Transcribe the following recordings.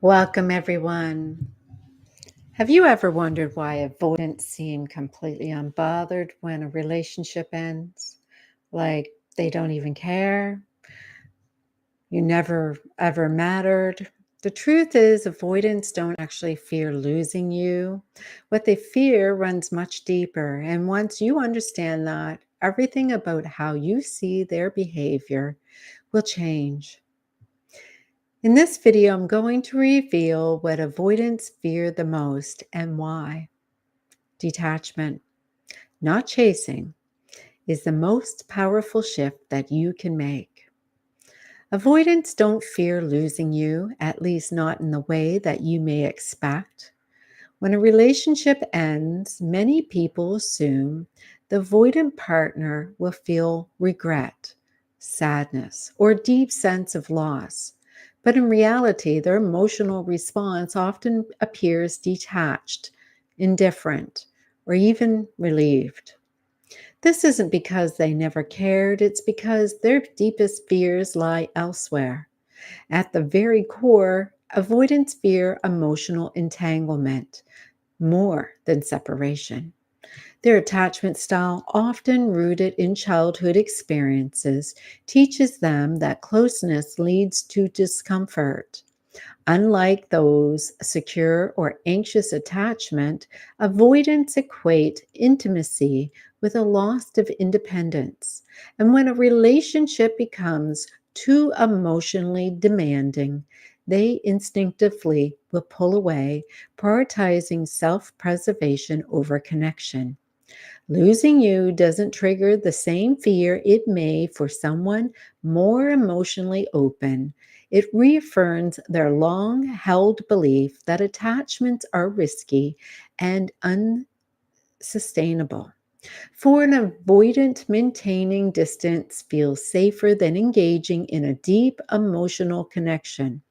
Welcome, everyone. Have you ever wondered why avoidants seem completely unbothered when a relationship ends? Like they don't even care? You never ever mattered? The truth is, avoidants don't actually fear losing you. What they fear runs much deeper. And once you understand that, everything about how you see their behavior will change. In this video, I'm going to reveal what avoidants fear the most and why. Detachment, not chasing, is the most powerful shift that you can make. Avoidants don't fear losing you, at least not in the way that you may expect. When a relationship ends, many people assume the avoidant partner will feel regret, sadness, or a deep sense of loss. But in reality, their emotional response often appears detached, indifferent, or even relieved. This isn't because they never cared, it's because their deepest fears lie elsewhere. At the very core, avoidants fear emotional entanglement more than separation. Their attachment style, often rooted in childhood experiences, teaches them that closeness leads to discomfort. Unlike those secure or anxious attachment, avoidants equate intimacy with a loss of independence. And when a relationship becomes too emotionally demanding, they instinctively will pull away, prioritizing self preservation over connection. Losing you doesn't trigger the same fear it may for someone more emotionally open. It reaffirms their long held belief that attachments are risky and unsustainable. For an avoidant, maintaining distance feels safer than engaging in a deep emotional connection.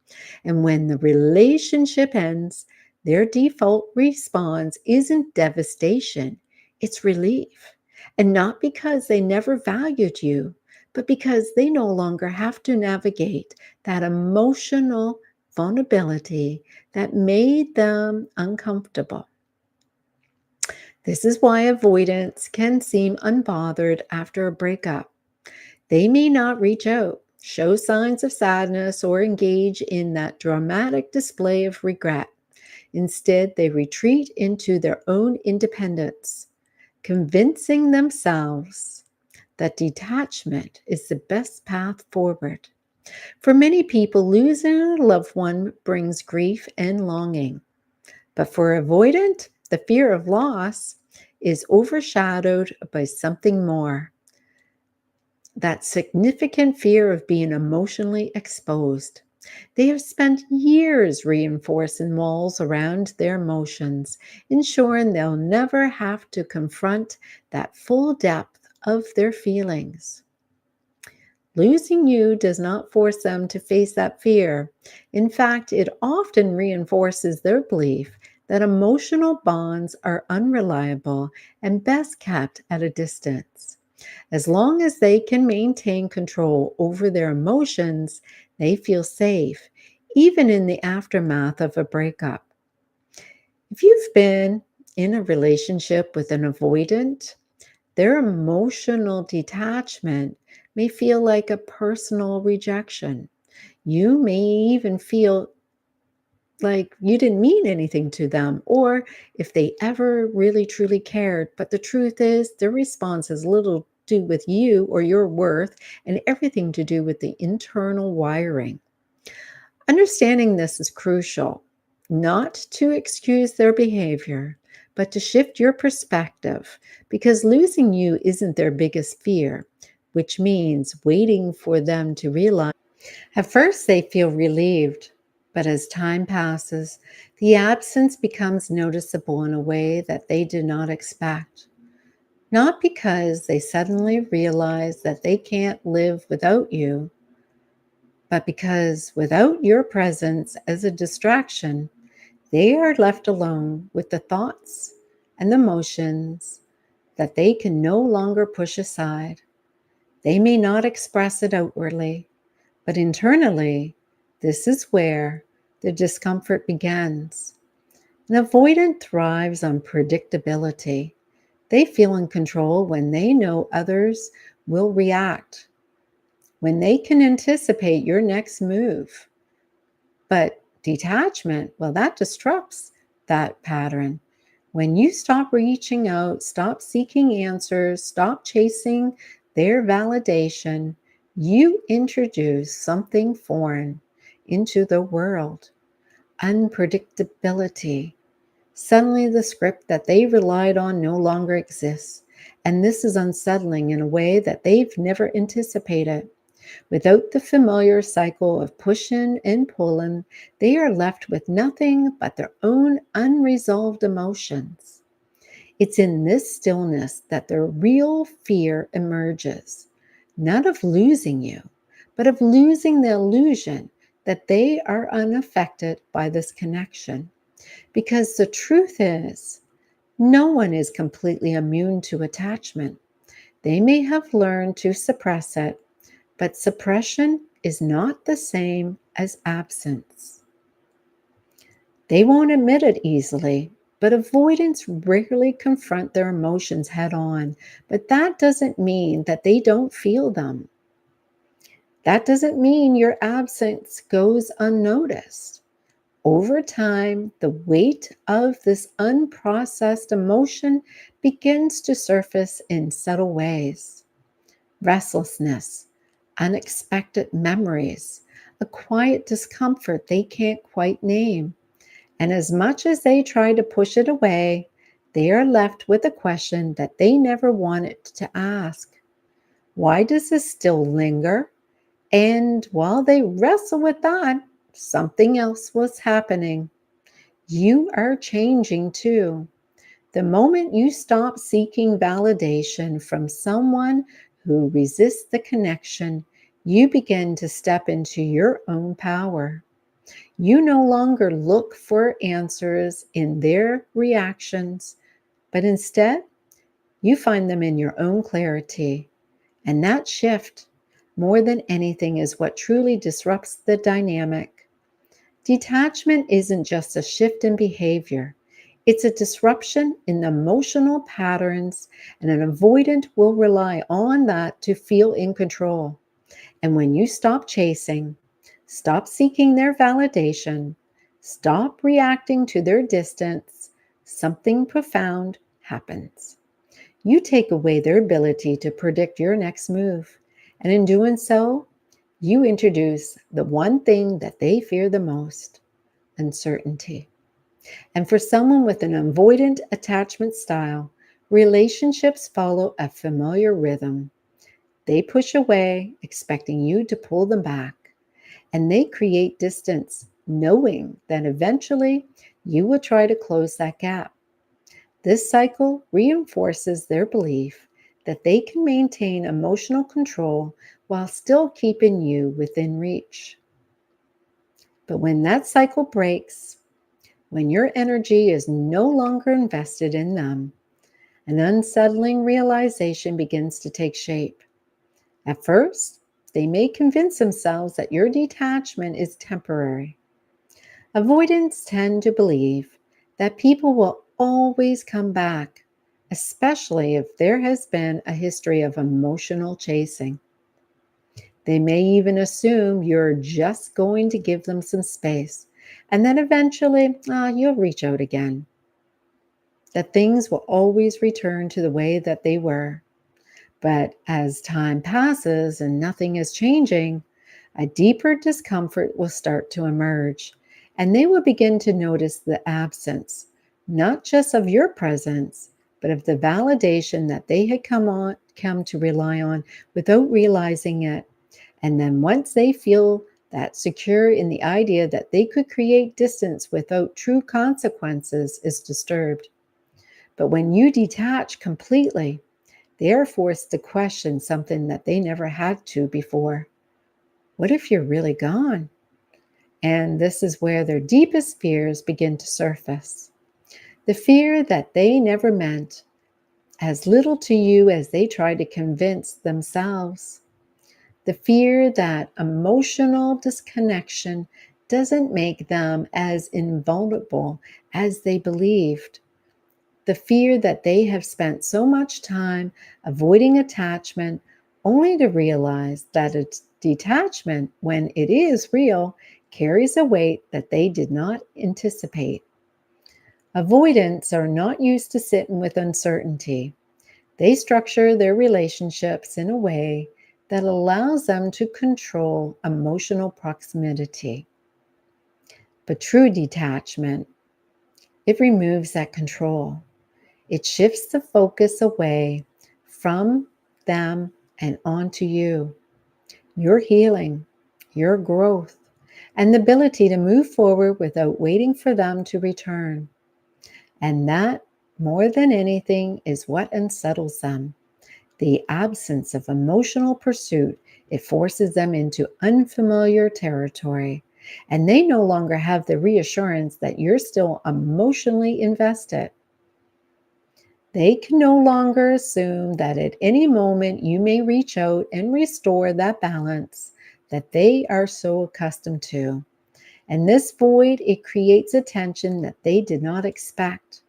And when the relationship ends, their default response isn't devastation, it's relief. And not because they never valued you, but because they no longer have to navigate that emotional vulnerability that made them uncomfortable. This is why avoidants can seem unbothered after a breakup. They may not reach out, show signs of sadness, or engage in that dramatic display of regret. Instead, they retreat into their own independence, convincing themselves that detachment is the best path forward. For many people, losing a loved one brings grief and longing. But for avoidant, the fear of loss is overshadowed by something more, that significant fear of being emotionally exposed. They have spent years reinforcing walls around their emotions, ensuring they'll never have to confront that full depth of their feelings. Losing you does not force them to face that fear. In fact, it often reinforces their belief that emotional bonds are unreliable and best kept at a distance. As long as they can maintain control over their emotions, they feel safe, even in the aftermath of a breakup. If you've been in a relationship with an avoidant, their emotional detachment may feel like a personal rejection. You may even feel like you didn't mean anything to them, or if they ever really truly cared. But the truth is, their response has little to do with you or your worth and everything to do with the internal wiring. Understanding this is crucial, not to excuse their behavior, but to shift your perspective, because losing you isn't their biggest fear, which means waiting for them to realize. At first, they feel relieved, but as time passes, the absence becomes noticeable in a way that they did not expect. Not because they suddenly realize that they can't live without you, but because without your presence as a distraction, they are left alone with the thoughts and the emotions that they can no longer push aside. They may not express it outwardly, but internally, this is where the discomfort begins. An avoidant thrives on predictability. They feel in control when they know others will react, when they can anticipate your next move. But detachment, well, that disrupts that pattern. When you stop reaching out, stop seeking answers, stop chasing their validation, you introduce something foreign into the world: unpredictability. Suddenly, the script that they relied on no longer exists. And this is unsettling in a way that they've never anticipated. Without the familiar cycle of pushing and pulling, they are left with nothing but their own unresolved emotions. It's in this stillness that their real fear emerges, not of losing you, but of losing the illusion that they are unaffected by this connection. Because the truth is, no one is completely immune to attachment. They may have learned to suppress it, but suppression is not the same as absence. They won't admit it easily, but avoidants rarely confront their emotions head on. But that doesn't mean that they don't feel them. That doesn't mean your absence goes unnoticed. Over time, the weight of this unprocessed emotion begins to surface in subtle ways: restlessness, unexpected memories, a quiet discomfort they can't quite name. And as much as they try to push it away, they are left with a question that they never wanted to ask: why does this still linger? And while they wrestle with that, something else was happening. You are changing too. The moment you stop seeking validation from someone who resists the connection, you begin to step into your own power. You no longer look for answers in their reactions, but instead, you find them in your own clarity. And that shift, more than anything, is what truly disrupts the dynamic. Detachment isn't just a shift in behavior, it's a disruption in the emotional patterns, and an avoidant will rely on that to feel in control. And when you stop chasing, stop seeking their validation, stop reacting to their distance, something profound happens. You take away their ability to predict your next move. And in doing so, you introduce the one thing that they fear the most: uncertainty. And for someone with an avoidant attachment style, relationships follow a familiar rhythm. They push away, expecting you to pull them back, and they create distance, knowing that eventually you will try to close that gap. This cycle reinforces their belief that they can maintain emotional control while still keeping you within reach. But when that cycle breaks, when your energy is no longer invested in them, an unsettling realization begins to take shape. At first, they may convince themselves that your detachment is temporary. Avoidants tend to believe that people will always come back, especially if there has been a history of emotional chasing. They may even assume you're just going to give them some space, and then eventually you'll reach out again. That things will always return to the way that they were. But as time passes and nothing is changing, a deeper discomfort will start to emerge, and they will begin to notice the absence, not just of your presence, but of the validation that they had come to rely on without realizing it. And then once they feel that secure in the idea that they could create distance without true consequences is disturbed. But when you detach completely, they are forced to question something that they never had to before. What if you're really gone? And this is where their deepest fears begin to surface. The fear that they never meant as little to you as they try to convince themselves. The fear that emotional disconnection doesn't make them as invulnerable as they believed. The fear that they have spent so much time avoiding attachment only to realize that its detachment, when it is real, carries a weight that they did not anticipate. Avoidants are not used to sitting with uncertainty. They structure their relationships in a way that allows them to control emotional proximity. But true detachment, it removes that control. It shifts the focus away from them and onto you, your healing, your growth, and the ability to move forward without waiting for them to return. And that, more than anything, is what unsettles them. The absence of emotional pursuit, it forces them into unfamiliar territory, and they no longer have the reassurance that you're still emotionally invested. They can no longer assume that at any moment you may reach out and restore that balance that they are so accustomed to. And this void, it creates a tension that they did not expect.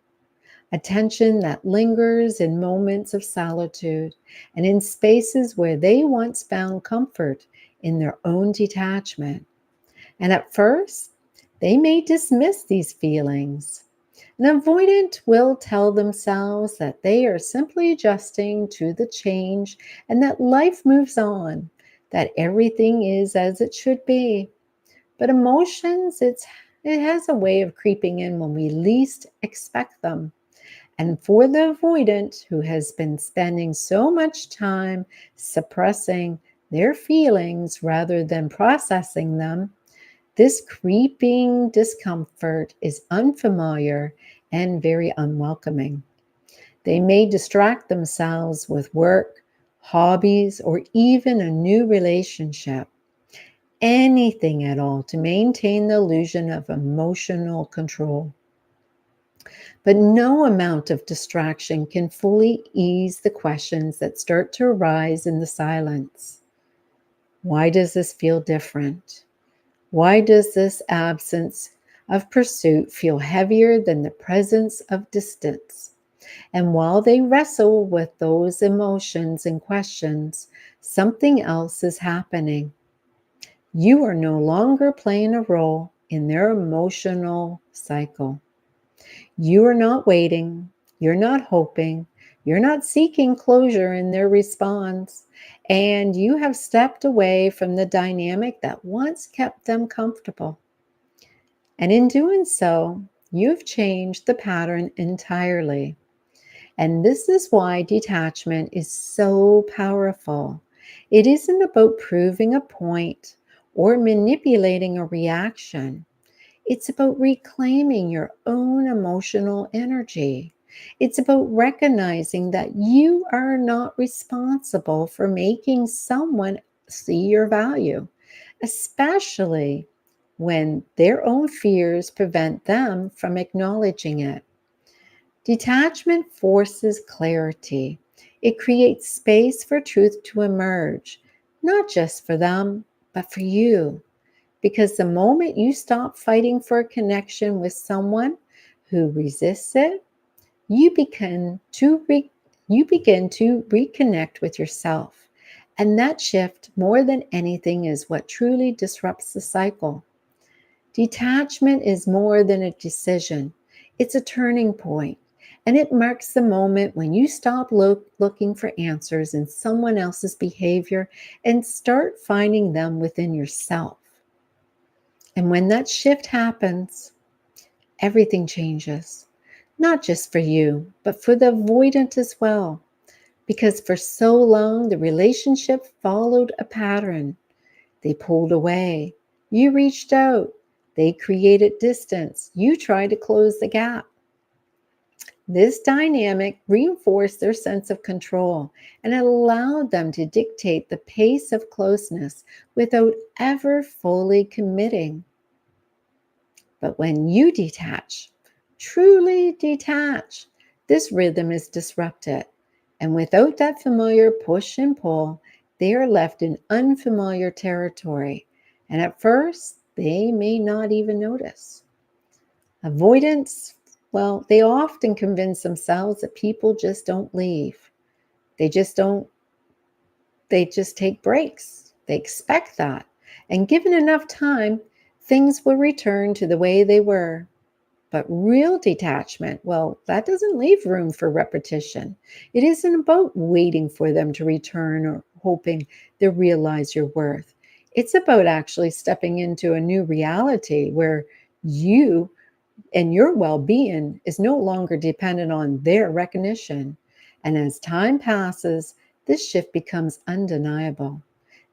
A tension that lingers in moments of solitude and in spaces where they once found comfort in their own detachment. And at first, they may dismiss these feelings. An avoidant will tell themselves that they are simply adjusting to the change and that life moves on, that everything is as it should be. But emotions, it has a way of creeping in when we least expect them. And for the avoidant who has been spending so much time suppressing their feelings rather than processing them, this creeping discomfort is unfamiliar and very unwelcoming. They may distract themselves with work, hobbies, or even a new relationship. Anything at all to maintain the illusion of emotional control. But no amount of distraction can fully ease the questions that start to arise in the silence. Why does this feel different? Why does this absence of pursuit feel heavier than the presence of distance? And while they wrestle with those emotions and questions, something else is happening. You are no longer playing a role in their emotional cycle. You are not waiting, you're not hoping, you're not seeking closure in their response, and you have stepped away from the dynamic that once kept them comfortable. And in doing so, you've changed the pattern entirely. And this is why detachment is so powerful. It isn't about proving a point or manipulating a reaction. It's about reclaiming your own emotional energy. It's about recognizing that you are not responsible for making someone see your value, especially when their own fears prevent them from acknowledging it. Detachment forces clarity. It creates space for truth to emerge, not just for them, but for you. Because the moment you stop fighting for a connection with someone who resists it, you begin to reconnect with yourself. And that shift, more than anything, is what truly disrupts the cycle. Detachment is more than a decision. It's a turning point, and it marks the moment when you stop looking for answers in someone else's behavior and start finding them within yourself. And when that shift happens, everything changes, not just for you, but for the avoidant as well. Because for so long, the relationship followed a pattern. They pulled away. You reached out. They created distance. You tried to close the gap. This dynamic reinforced their sense of control and allowed them to dictate the pace of closeness without ever fully committing. But when you detach, truly detach, this rhythm is disrupted. And without that familiar push and pull, they are left in unfamiliar territory. And at first, they may not even notice. Avoidance, well, they often convince themselves that people just don't leave. They just don't, they just take breaks. They expect that. And given enough time, things will return to the way they were. But real detachment, well, that doesn't leave room for repetition. It isn't about waiting for them to return or hoping they'll realize your worth. It's about actually stepping into a new reality where you and your well being is no longer dependent on their recognition. And as time passes, this shift becomes undeniable.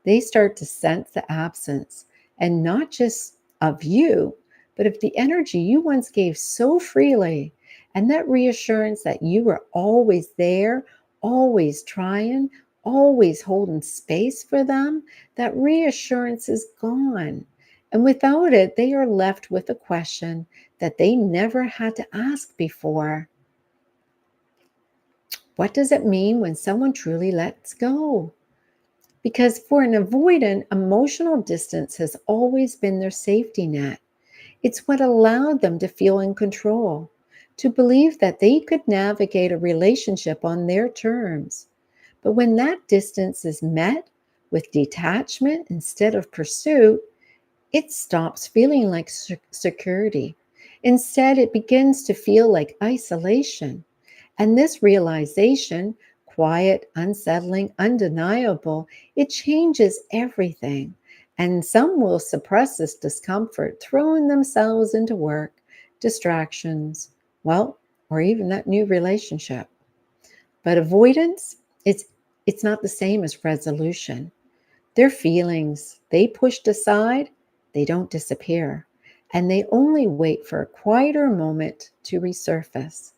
They start to sense the absence, and not just of you, but of the energy you once gave so freely. And that reassurance that you were always there, always trying, always holding space for them, that reassurance is gone. And without it, they are left with a question that they never had to ask before. What does it mean when someone truly lets go? Because for an avoidant, emotional distance has always been their safety net. It's what allowed them to feel in control, to believe that they could navigate a relationship on their terms. But when that distance is met with detachment instead of pursuit, it stops feeling like security. Instead, it begins to feel like isolation. And this realization, quiet, unsettling, undeniable, it changes everything. And some will suppress this discomfort, throwing themselves into work, distractions, well, or even that new relationship. But avoidance, it's not the same as resolution. Their feelings, they pushed aside, they don't disappear. And they only wait for a quieter moment to resurface.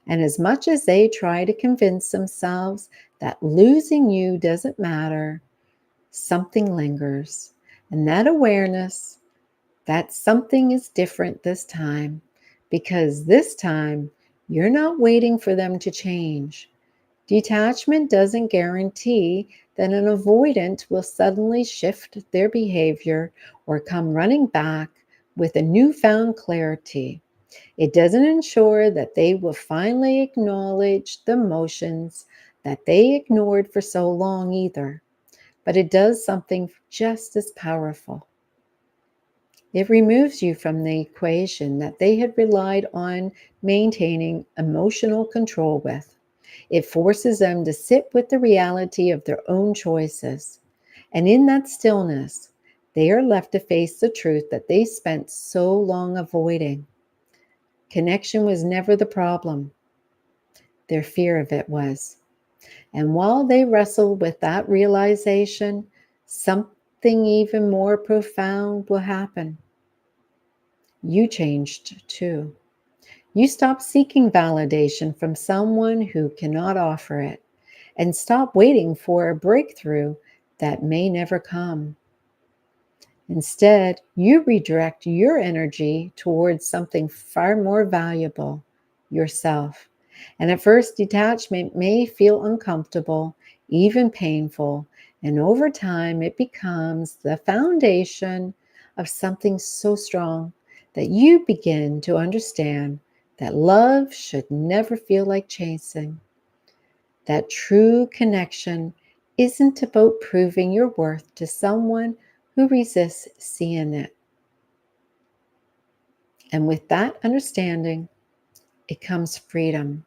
And as much as they try to convince themselves that losing you doesn't matter, something lingers. And that awareness that something is different this time, because this time you're not waiting for them to change. Detachment doesn't guarantee that an avoidant will suddenly shift their behavior or come running back with a newfound clarity. It doesn't ensure that they will finally acknowledge the emotions that they ignored for so long either, but it does something just as powerful. It removes you from the equation that they had relied on maintaining emotional control with. It forces them to sit with the reality of their own choices. And in that stillness, they are left to face the truth that they spent so long avoiding. Connection was never the problem, their fear of it was. And while they wrestle with that realization, something even more profound will happen. You changed too. You stop seeking validation from someone who cannot offer it, and stop waiting for a breakthrough that may never come. Instead, you redirect your energy towards something far more valuable, yourself. And at first, detachment may feel uncomfortable, even painful, and over time, it becomes the foundation of something so strong that you begin to understand that love should never feel like chasing. That true connection isn't about proving your worth to someone who resists seeing it. And with that understanding, it comes freedom.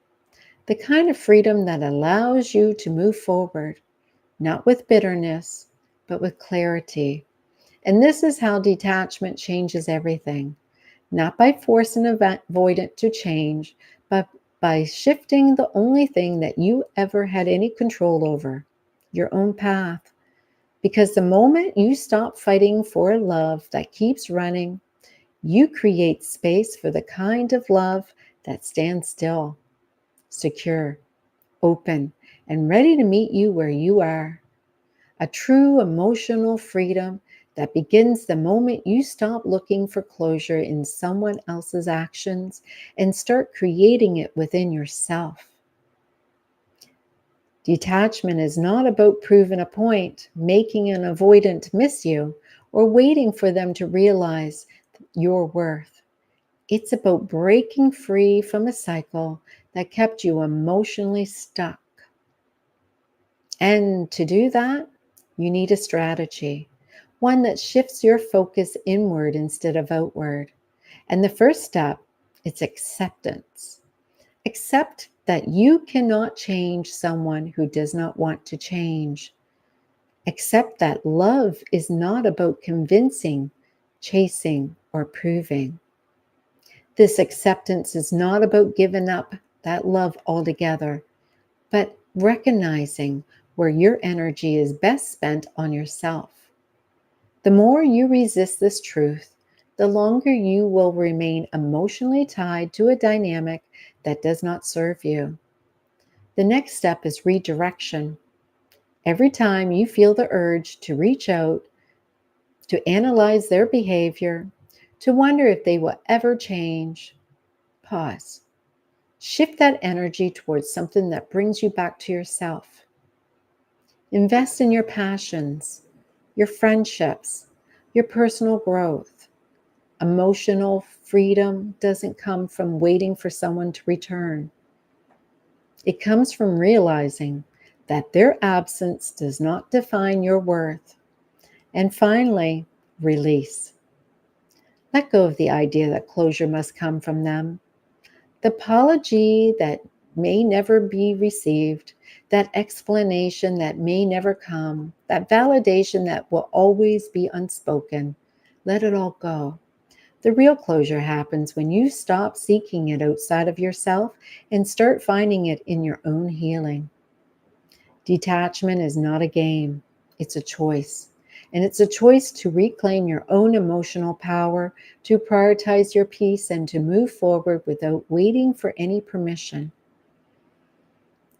The kind of freedom that allows you to move forward, not with bitterness, but with clarity. And this is how detachment changes everything, not by forcing an avoidant to change, but by shifting the only thing that you ever had any control over, your own path. Because the moment you stop fighting for a love that keeps running, you create space for the kind of love that stands still, secure, open, and ready to meet you where you are. A true emotional freedom that begins the moment you stop looking for closure in someone else's actions and start creating it within yourself. Detachment is not about proving a point, making an avoidant miss you, or waiting for them to realize your worth. It's about breaking free from a cycle that kept you emotionally stuck. And to do that, you need a strategy, one that shifts your focus inward instead of outward. And the first step is acceptance. Accept that you cannot change someone who does not want to change. Accept that love is not about convincing, chasing, or proving. This acceptance is not about giving up that love altogether, but recognizing where your energy is best spent on yourself. The more you resist this truth, the longer you will remain emotionally tied to a dynamic that does not serve you. The next step is redirection. Every time you feel the urge to reach out, to analyze their behavior, to wonder if they will ever change, pause. Shift that energy towards something that brings you back to yourself. Invest in your passions, your friendships, your personal growth. Emotional freedom doesn't come from waiting for someone to return. It comes from realizing that their absence does not define your worth. And finally, release. Let go of the idea that closure must come from them. The apology that may never be received, that explanation that may never come, that validation that will always be unspoken. Let it all go. The real closure happens when you stop seeking it outside of yourself and start finding it in your own healing. Detachment is not a game, it's a choice. And it's a choice to reclaim your own emotional power, to prioritize your peace, and to move forward without waiting for any permission.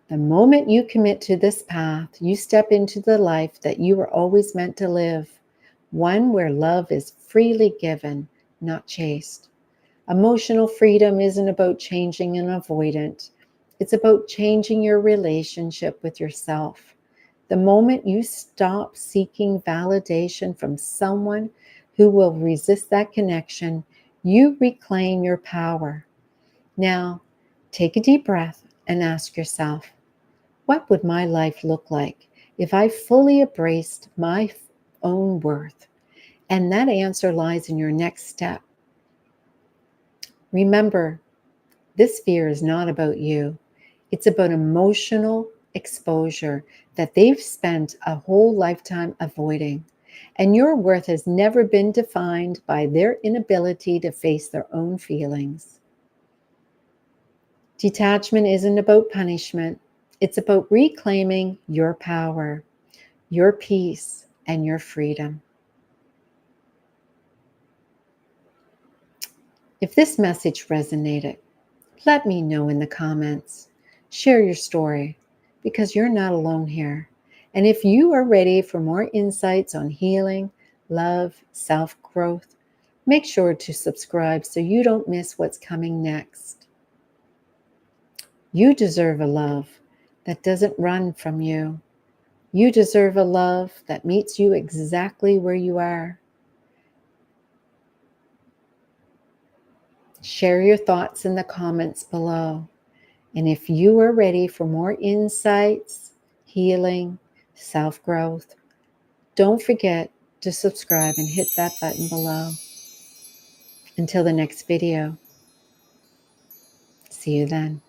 The moment you commit to this path, you step into the life that you were always meant to live, one where love is freely given, not chased. Emotional freedom isn't about changing an avoidant. It's about changing your relationship with yourself. The moment you stop seeking validation from someone who will resist that connection, you reclaim your power. Now, take a deep breath and ask yourself, what would my life look like if I fully embraced my own worth? And that answer lies in your next step. Remember, this fear is not about you. It's about emotional exposure that they've spent a whole lifetime avoiding. And your worth has never been defined by their inability to face their own feelings. Detachment isn't about punishment. It's about reclaiming your power, your peace, and your freedom. If this message resonated, let me know in the comments. Share your story because you're not alone here. And if you are ready for more insights on healing, love, self-growth, make sure to subscribe so you don't miss what's coming next. You deserve a love that doesn't run from you. You deserve a love that meets you exactly where you are. Share your thoughts in the comments below. And if you are ready for more insights, healing, self-growth, don't forget to subscribe and hit that button below. Until the next video, see you then.